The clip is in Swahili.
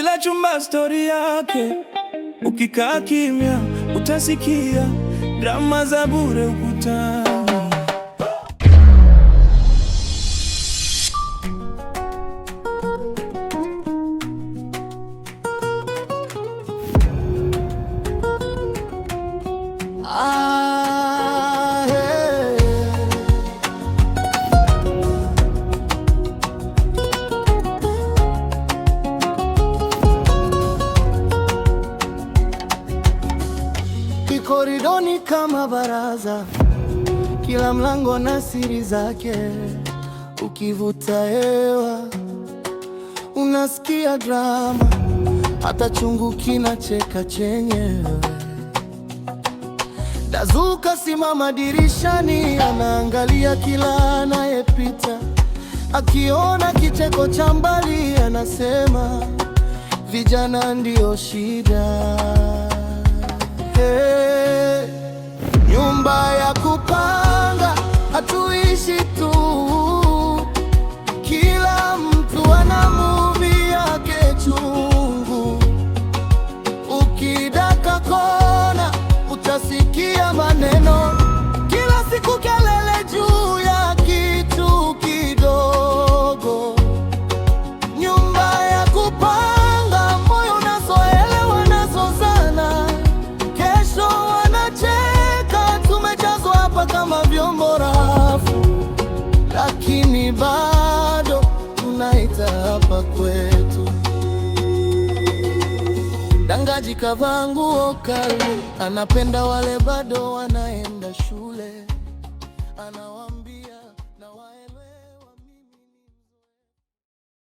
kila chumba stori yake. Ukikaa kimya utasikia drama za bure ukutani. Koridoni kama baraza, kila mlango na siri zake. Ukivuta hewa unasikia drama, hata chungu kinacheka chenyewe. Dazuka simama dirishani, anaangalia kila anayepita. Akiona kicheko cha mbali, anasema vijana ndio shida. Nyumba ya kupanga, hatuishi tu. Kila mtu ana movie yake chungu. Ukidaka kona, utasikia maneno. Kila siku kelele juu ya kitu kidogo. Nyumba ya kupanga, moyo unazoelewa nazozana. Kesho wanacheka, tumejazwa hapa kama vyombo rafu, lakini bado tunaita hapa kwetu. Dangaji kavaa nguo kali, anapenda wale bado wanaenda shule, anawaambia